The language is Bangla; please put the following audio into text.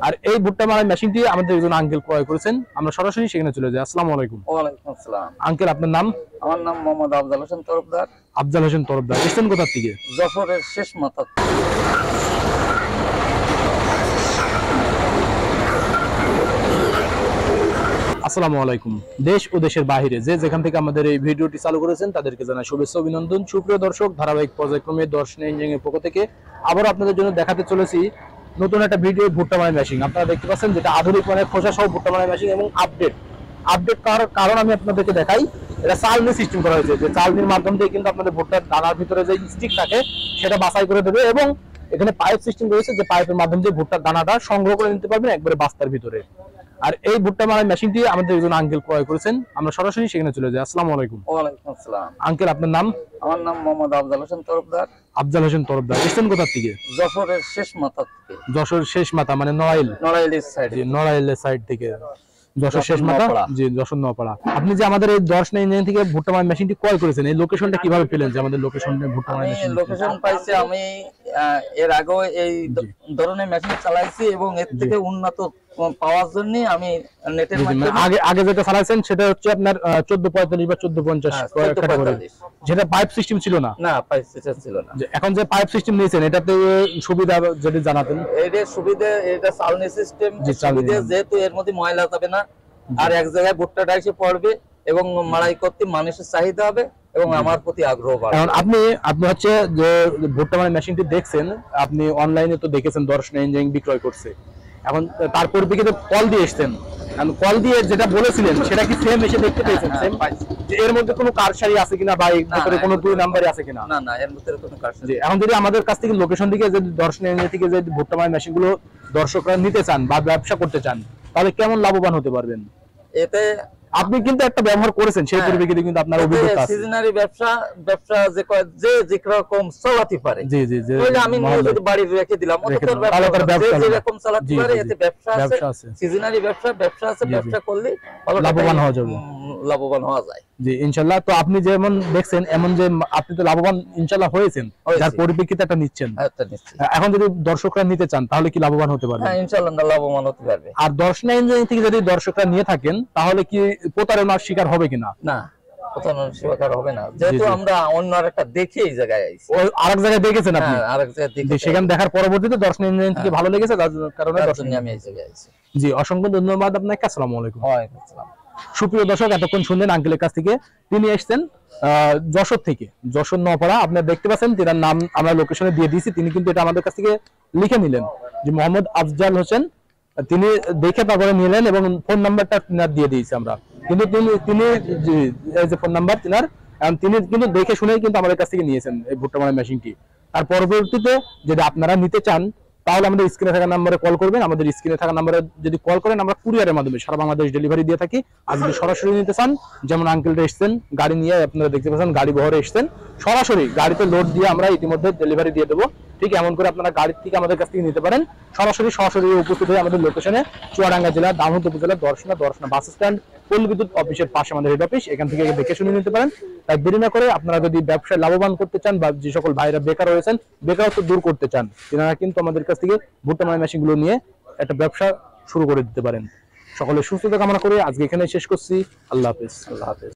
আর এই ভুট্টা মারাই মেশিনটি আমাদের একজন আঙ্কেল ক্রয় করেছেন। আমরা সরাসরি সেখানে চলে যাই। আসসালামু আলাইকুম। ওয়ালাইকুম আসসালাম। আঙ্কেল, আপনার নাম? আমার নাম মোহাম্মদ আফজাল হোসেন তরফদার। আফজাল হোসেন তরফদার। এসেছেন কোথা থেকে? যশোরের শেষ মাথা। আসসালামু আলাইকুম। দেশ ও দেশের বাইরে যে যেখান থেকে আমাদের এই ভিডিওটি চালু করেছেন তাদেরকে জানাই শুভেচ্ছা অভিনন্দন। সুপ্রিয় দর্শক, ধারাবাহিক পর্যায়ক্রমে দর্শন ইঞ্জিনিয়ারিং পক্ষ থেকে আবারও আপনাদের জন্য দেখাতে চলেছি নতুন একটা ভিডিও ভুট্টা মারাই মেশিন। আপনারা দেখতে পাচ্ছেন যেটা আধুনিক মানের খোসা সহ ভুট্টা মারাই মেশিন এবং আপডেট করার কারণ আমি আপনাদেরকে দেখাই। এটা চালনি সিস্টেম করা হয়েছে, যে চালনির মাধ্যম দিয়ে কিন্তু আপনাদের ভুট্টার দানার ভিতরে যে স্টিক থাকে সেটা বাছাই করে দেবে এবং এখানে পাইপ সিস্টেম রয়েছে, যে পাইপের মাধ্যমে দিয়ে ভুট্টার দানাটা সংগ্রহ করে নিতে পারবেন একবারে বাস্তার ভিতরে। আর এই ভুট্টা মারাই মেশিনটি আমাদের একজন আঙ্কেল ক্রয় করেছেন। আমরা সরাসরি সেখানে চলে যাই। আসসালামু আলাইকুম। ওয়ালাইকুম আসসালাম। আঙ্কেল, আপনার নাম? আমার নাম মোহাম্মদ আফজাল হোসেন তরফদার। আফজাল হোসেন তরফদার। এসেছেন কোথা থেকে? যশোরের শেষ মাথা থেকে। যশোর শেষ মাথা মানে নড়াইল? নড়াইলের সাইড। নড়াইলের সাইড থেকে যশোর শেষ মাথা। নওপাড়া। জি, যশোর নওপাড়া। আপনি যে আমাদের এই দর্শন ইঞ্জিনিয়ারিং থেকে ভুট্টা মারাই মেশিনটি ক্রয় করেছেন, এই লোকেশনটা কিভাবে পেলেন যে আমাদের লোকেশনে ভুট্টা মারাই মেশিন? লোকেশন পাইছি আমি এর আগেও এই ধরনের মেশিন চালাইছি এবং এর থেকে উন্নত পাওয়ার জন্য আমি নেটের মাধ্যমে আগে যেটা চালাইছেন সেটা হচ্ছে আপনার 1445 বা 1450 ক্যাটাগরি, যেটা পাইপ সিস্টেম ছিল না। না, পাইপ সিস্টেম ছিল না। এখন যে পাইপ সিস্টেম নিয়েছেন এটাতে সুবিধা যদি জানাতেন। এর সুবিধা, এটা চালনি সিস্টেম সুবিধা, যেহেতু এর মধ্যে ময়লা যাবে না আর এক জায়গায় ভুট্টাটা এসে পড়বে এবং মাড়াই করতে মানুষের চাহিদা হবে এবং আমার প্রতি আগ্রহ বাড়বে। এখন আপনি হচ্ছে যে ভুট্টা মারাই মেশিনটি দেখছেন, আপনি অনলাইনে তো দেখেছেন দর্শন ইঞ্জিনিয়ারিং বিক্রয় করছে। এখন তার পরিপ্রেক্ষিতে কল দিয়ে এসেছেন, কল দিয়ে যেটা বলেছিলেন সেটা কি সেম এসে দেখতে পেয়েছেন? সেম যে এর মধ্যে কোনো কারসারি আছে কিনা বা এর ভিতরে কোনো দুই নাম্বারই আছে কিনা? না, এর মধ্যে কোনো কারসারি। জি, এখন যদি আমাদের কাছ থেকে লোকেশন দিকে যে দর্শন ইঞ্জিনিয়ারিং থেকে যে ভুট্টা মারাই মেশিনগুলো দর্শকরা নিতে চান বা ব্যবসা করতে চান, তাহলে কেমন লাভবান হতে পারবেন? এতে আপনি কিন্তু একটা ব্যবহার করেছেন, সেই পরিপ্রেক্ষিতে কিন্তু আপনার অভিজ্ঞতা আছে। সিজনারি ব্যবসা যে রকম চালাতে পারে। জি জি জি, ওই যে আমি যদি বাড়ি রেখে দিলাম, যে রকম চালাতে পারে, এতে ব্যবসা আছে। সিজনারি ব্যবসা আছে, ব্যবসা করলে লাভবান হওয়া যাবে, লাভবান হওয়া যায়। জি ইনশাআল্লাহ। তো আপনি যেমন দেখছেন এমন যে আপনি তো লাভবান ইনশাআল্লাহ হয়েছেন, যার পরিপ্রেক্ষিতে একটা নিচ্ছেন। এখন যদি দর্শকরা নিতে চান তাহলে কি লাভবান হতে পারবে? হ্যাঁ, ইনশাআল্লাহ লাভবান হতে পারবে। আর দর্শন ইঞ্জিনিয়ারিং থেকে যদি দর্শকরা নিয়ে থাকেন তাহলে কি প্রতারণার শিকার হবে কিনা? না, প্রতারণার শিকার হবে না, যেহেতু আমরা অন্য আরেকটা দেখে এই জায়গায় আইছি। আরেক জায়গায় দেখেছেন আপনি? হ্যাঁ, আরেক জায়গায় দেখে, সেখানে দেখার পরবর্তীতে দর্শন ইঞ্জিনিয়ারিং থেকে ভালো লেগেছে, যার কারণে দর্শন আমি এই জায়গায় আইছি। জি, অসংখ্য ধন্যবাদ আপনাকে। আসসালামু আলাইকুম। ওয়ালাইকুম আসসালাম। সুপ্রিয় দর্শক, এতক্ষণ শুনলেন আঙ্কেলের কাছ থেকে। তিনি এসেছেন যশোর থেকে, যশোর নওপাড়া। আপনারা দেখতে পাচ্ছেন তার নাম আমরা লোকেশনে দিয়ে দিয়েছি। তিনি কিন্তু এটা আমাদের কাছ থেকে লিখে নিলেন যে মোহাম্মদ আফজাল হোসেন। তিনি দেখে তারপরে নিলেন এবং ফোন নাম্বারটা তিনার দিয়ে দিয়েছি আমরা। কিন্তু তিনি এই যে ফোন নাম্বার তিনার, তিনি কিন্তু দেখে শুনেই কিন্তু আমাদের কাছ থেকে নিয়েছেন এই ভুট্টা মারাই মেশিনটি। তার পরবর্তীতে যদি আপনারা নিতে চান তাহলে আমাদের স্ক্রিনে থাকা নম্বরে কল করবেন। আমাদের স্ক্রিনে থাকা নম্বরে যদি কল করেন আমরা কুরিয়ারের মাধ্যমে সারা বাংলাদেশ ডেলিভারি দিয়ে থাকি। আর যদি সরাসরি নিতে চান, যেমন আঙ্কেলটা এসেছেন গাড়ি নিয়ে, আপনারা দেখতে পাচ্ছেন গাড়ি বহরে এসেছেন, সরাসরি গাড়িতে লোড দিয়ে আমরা ইতিমধ্যে ডেলিভারি দিয়ে দেবো। ঠিক এমন করে আপনারা গাড়ির থেকে আমাদের কাছ থেকে নিতে পারেন। সরাসরি উপস্থিত হয়ে আমাদের লোকেশনে চুয়াডাঙ্গা জেলা দামোদর উপজেলা দর্শনা বাস স্ট্যান্ড পল্ল বিদ্যুৎ অফিসের পাশে আমাদের হেড অফিস। এখান থেকে দেখে শুনে নিতে পারেন। তাই দেরি না করে আপনারা যদি ব্যবসায় লাভবান করতে চান বা যে সকল ভাইরা বেকার রয়েছেন, বেকারত্ব দূর করতে চান, তেনারা কিন্তু আমাদের কাছ থেকে ভুট্টা মারাই মেশিনগুলো নিয়ে একটা ব্যবসা শুরু করে দিতে পারেন। সকলের সুস্থতা কামনা করে আজকে এখানে শেষ করছি। আল্লাহ হাফেজ।